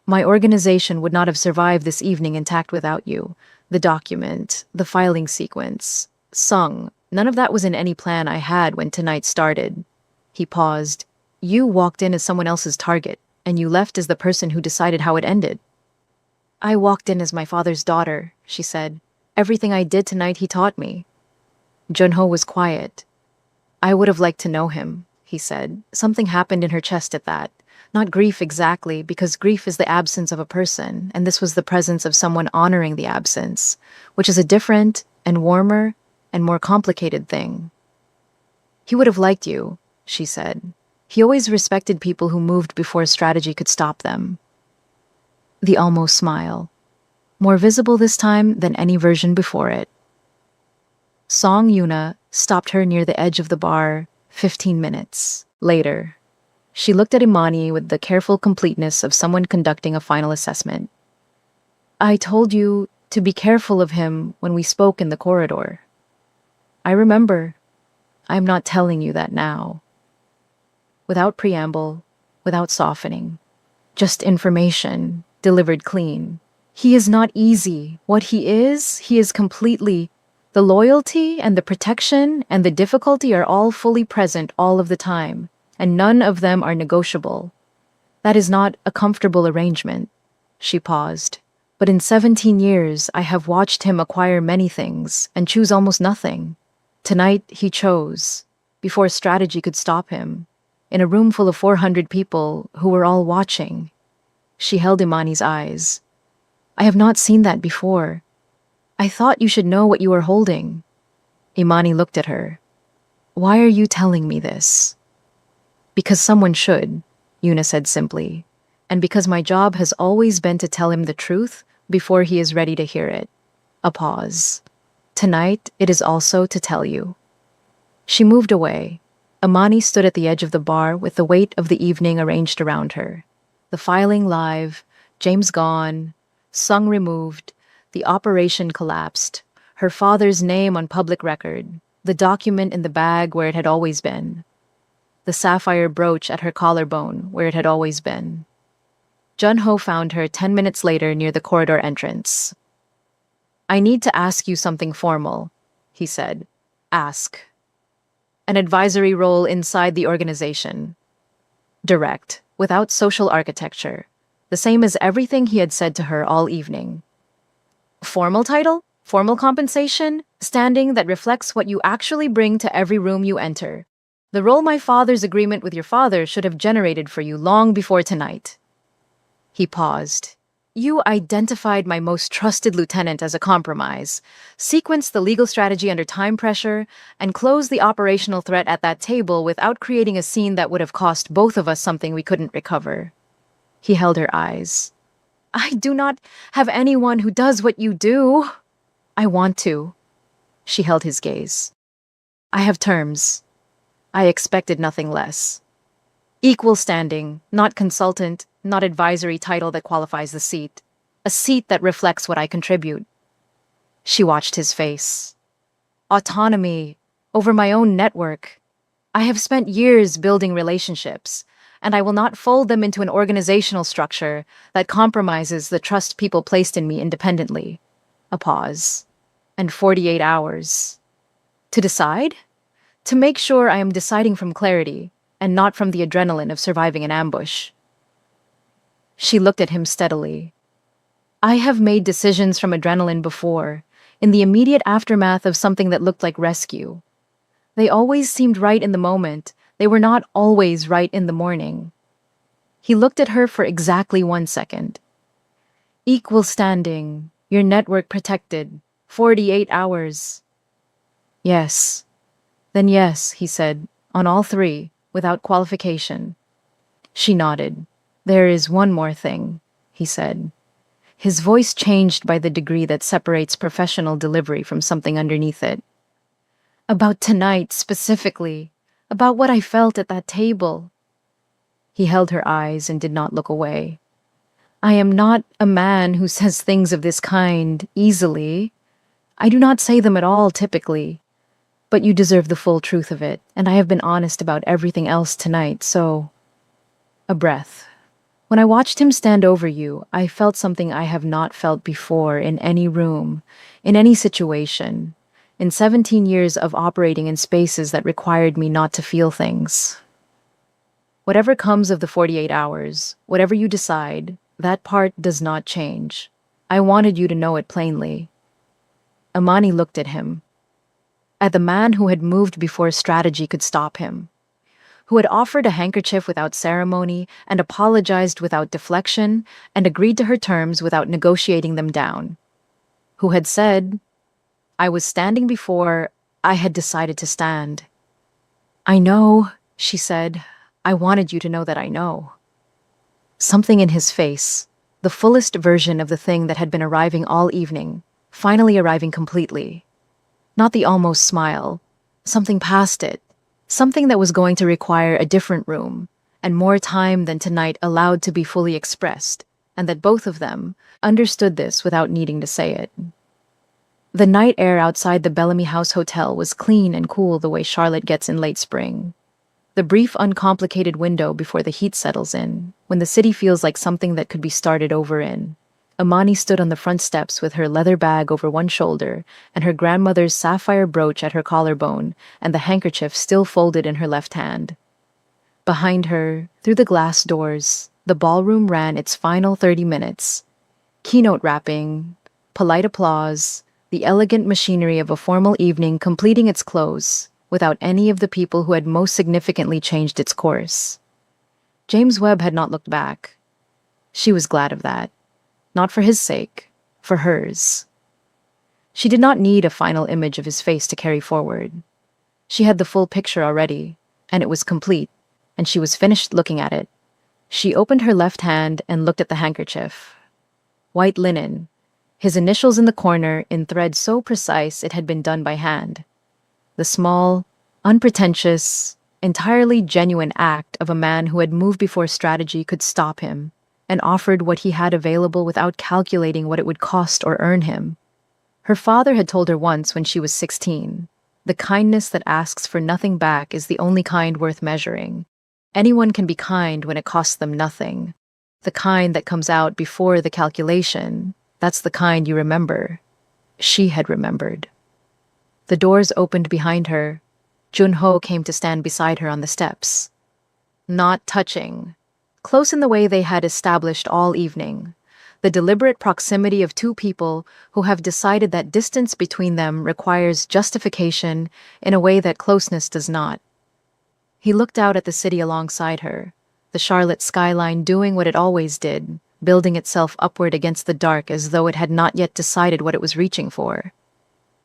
"My organization would not have survived this evening intact without you. The document, the filing sequence, Sung, none of that was in any plan I had when tonight started." He paused. "You walked in as someone else's target, and you left as the person who decided how it ended." "I walked in as my father's daughter," she said. "Everything I did tonight he taught me." Jun-ho was quiet. "I would have liked to know him," he said. Something happened in her chest at that. Not grief exactly, because grief is the absence of a person, and this was the presence of someone honoring the absence, which is a different and warmer and more complicated thing. "He would have liked you," she said. "He always respected people who moved before strategy could stop them." The almost smile, more visible this time than any version before it. Song Yuna stopped her near the edge of the bar 15 minutes later. She looked at Imani with the careful completeness of someone conducting a final assessment. "I told you to be careful of him when we spoke in the corridor." "I remember. I'm not telling you that now." Without preamble, without softening. Just information, delivered clean. "He is not easy. What he is completely. The loyalty and the protection and the difficulty are all fully present all of the time, and none of them are negotiable. That is not a comfortable arrangement." She paused. "But in 17 years, I have watched him acquire many things and choose almost nothing. Tonight, he chose, before strategy could stop him, in a room full of 400 people who were all watching." She held Imani's eyes. "I have not seen that before. I thought you should know what you are holding." Imani looked at her. "Why are you telling me this?" "Because someone should," Yuna said simply, "and because my job has always been to tell him the truth before he is ready to hear it." A pause. "Tonight, it is also to tell you." She moved away. Imani stood at the edge of the bar with the weight of the evening arranged around her. The filing live, James gone, Sung removed, the operation collapsed, her father's name on public record, the document in the bag where it had always been, the sapphire brooch at her collarbone where it had always been. Jun-ho found her 10 minutes later near the corridor entrance. "I need to ask you something formal," he said. "Ask." "An advisory role inside the organization. Direct, without social architecture. The same as everything he had said to her all evening. Formal title? Formal compensation? Standing that reflects what you actually bring to every room you enter. The role my father's agreement with your father should have generated for you long before tonight." He paused. You identified my most trusted lieutenant as a compromise, sequenced the legal strategy under time pressure, and closed the operational threat at that table without creating a scene that would have cost both of us something we couldn't recover. He held her eyes. I do not have anyone who does what you do. I want to. She held his gaze. I have terms. I expected nothing less. Equal standing, not consultant, not advisory title that qualifies the seat. A seat that reflects what I contribute. She watched his face. Autonomy over my own network. I have spent years building relationships, and I will not fold them into an organizational structure that compromises the trust people placed in me independently. A pause. And 48 hours. To decide? To make sure I am deciding from clarity, and not from the adrenaline of surviving an ambush. She looked at him steadily. I have made decisions from adrenaline before, in the immediate aftermath of something that looked like rescue. They always seemed right in the moment. They were not always right in the morning. He looked at her for exactly 1 second. Equal standing, your network protected, 48 hours. Yes. Then yes, he said, on all three, without qualification. She nodded. There is one more thing, he said. His voice changed by the degree that separates professional delivery from something underneath it. About tonight, specifically. About what I felt at that table. He held her eyes and did not look away. I am not a man who says things of this kind easily. I do not say them at all, typically. But you deserve the full truth of it, and I have been honest about everything else tonight, so... A breath. When I watched him stand over you, I felt something I have not felt before in any room, in any situation, in 17 years of operating in spaces that required me not to feel things. Whatever comes of the 48 hours, whatever you decide, that part does not change. I wanted you to know it plainly. Amani looked at him. At the man who had moved before strategy could stop him, who had offered a handkerchief without ceremony and apologized without deflection and agreed to her terms without negotiating them down, who had said, I was standing before I had decided to stand. I know, she said. I wanted you to know that I know. Something in his face, the fullest version of the thing that had been arriving all evening, finally arriving completely. Not the almost smile, something past it, something that was going to require a different room and more time than tonight allowed to be fully expressed, and that both of them understood this without needing to say it. The night air outside the Bellamy House Hotel was clean and cool the way Charlotte gets in late spring. The brief, uncomplicated window before the heat settles in, when the city feels like something that could be started over in. Amani stood on the front steps with her leather bag over one shoulder and her grandmother's sapphire brooch at her collarbone and the handkerchief still folded in her left hand. Behind her, through the glass doors, the ballroom ran its final 30 minutes. Keynote rapping, polite applause, the elegant machinery of a formal evening completing its close, without any of the people who had most significantly changed its course. James Webb had not looked back. She was glad of that. Not for his sake, for hers. She did not need a final image of his face to carry forward. She had the full picture already, and it was complete, and she was finished looking at it. She opened her left hand and looked at the handkerchief. White linen, his initials in the corner in thread so precise it had been done by hand. The small, unpretentious, entirely genuine act of a man who had moved before strategy could stop him, and offered what he had available without calculating what it would cost or earn him. Her father had told her once when she was 16, the kindness that asks for nothing back is the only kind worth measuring. Anyone can be kind when it costs them nothing. The kind that comes out before the calculation, that's the kind you remember. She had remembered. The doors opened behind her. Junho came to stand beside her on the steps. Not touching. Close in the way they had established all evening, the deliberate proximity of two people who have decided that distance between them requires justification in a way that closeness does not. He looked out at the city alongside her, the Charlotte skyline doing what it always did, building itself upward against the dark as though it had not yet decided what it was reaching for.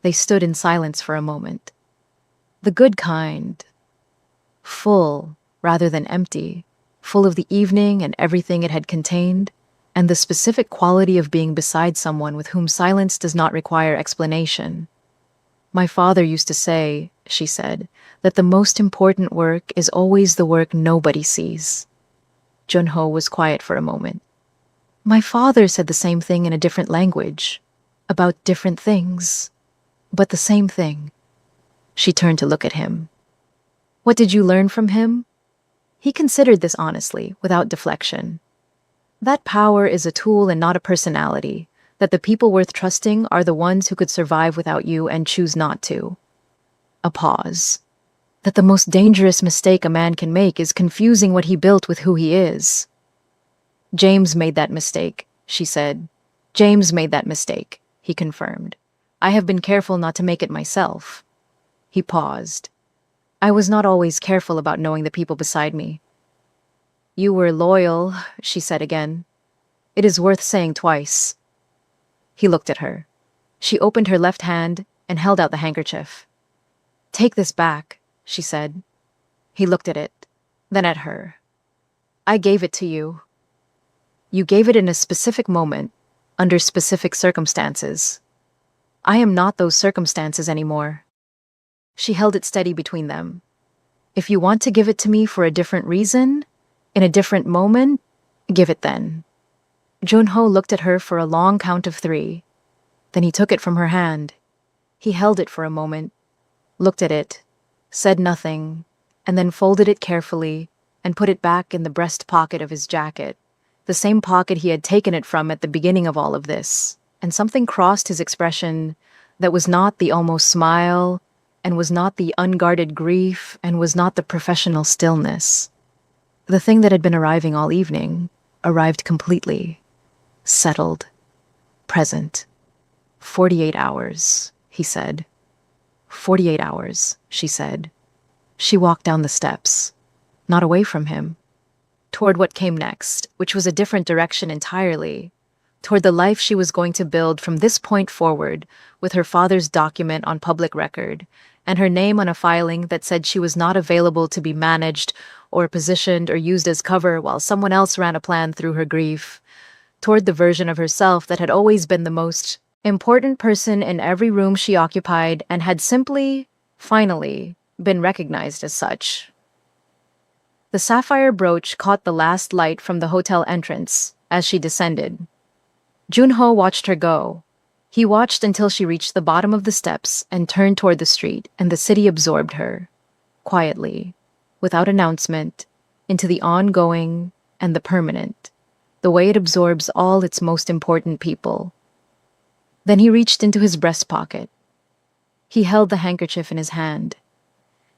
They stood in silence for a moment. The good kind. Full, rather than empty. Full of the evening and everything it had contained, and the specific quality of being beside someone with whom silence does not require explanation. My father used to say, she said, that the most important work is always the work nobody sees. Junho was quiet for a moment. My father said the same thing in a different language, about different things, but the same thing. She turned to look at him. What did you learn from him? He considered this honestly, without deflection. That power is a tool and not a personality, that the people worth trusting are the ones who could survive without you and choose not to. A pause. That the most dangerous mistake a man can make is confusing what he built with who he is. James made that mistake, she said. James made that mistake, he confirmed. I have been careful not to make it myself. He paused. I was not always careful about knowing the people beside me. You were loyal, she said again. It is worth saying twice. He looked at her. She opened her left hand and held out the handkerchief. Take this back, she said. He looked at it, then at her. I gave it to you. You gave it in a specific moment, under specific circumstances. I am not those circumstances anymore. She held it steady between them. If you want to give it to me for a different reason, in a different moment, give it then. Junho looked at her for a long count of 3. Then he took it from her hand. He held it for a moment, looked at it, said nothing, and then folded it carefully and put it back in the breast pocket of his jacket, the same pocket he had taken it from at the beginning of all of this, and something crossed his expression that was not the almost smile, and was not the unguarded grief, and was not the professional stillness. The thing that had been arriving all evening arrived completely, settled, present. 48 hours, he said. 48 hours, she said. She walked down the steps, not away from him, toward what came next, which was a different direction entirely, toward the life she was going to build from this point forward, with her father's document on public record, and her name on a filing that said she was not available to be managed or positioned or used as cover while someone else ran a plan through her grief, toward the version of herself that had always been the most important person in every room she occupied and had simply, finally, been recognized as such. The sapphire brooch caught the last light from the hotel entrance as she descended. Junho watched her go. He watched until she reached the bottom of the steps and turned toward the street, and the city absorbed her, quietly, without announcement, into the ongoing and the permanent, the way it absorbs all its most important people. Then he reached into his breast pocket. He held the handkerchief in his hand.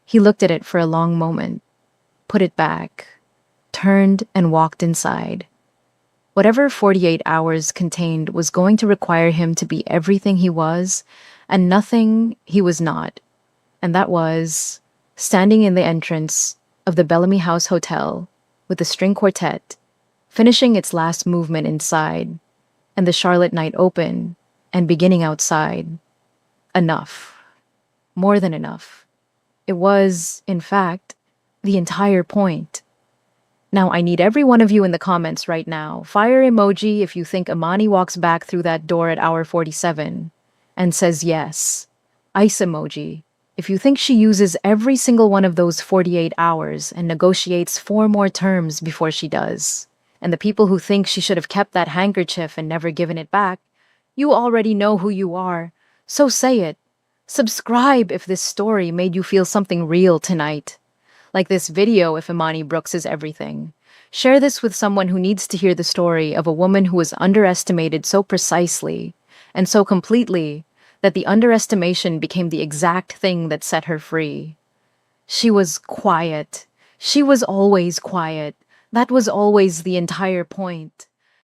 He looked at it for a long moment, put it back, turned and walked inside. Whatever 48 hours contained was going to require him to be everything he was and nothing he was not. And that was standing in the entrance of the Bellamy House Hotel with the string quartet, finishing its last movement inside, and the Charlotte night open and beginning outside. Enough. More than enough. It was, in fact, the entire point. Now, I need every one of you in the comments right now. Fire emoji if you think Imani walks back through that door at hour 47 and says yes. Ice emoji if you think she uses every single one of those 48 hours and negotiates 4 more terms before she does. And the people who think she should have kept that handkerchief and never given it back, you already know who you are, so say it. Subscribe if this story made you feel something real tonight. Like this video if Imani Brooks is everything. Share this with someone who needs to hear the story of a woman who was underestimated so precisely and so completely that the underestimation became the exact thing that set her free. She was quiet. She was always quiet. That was always the entire point.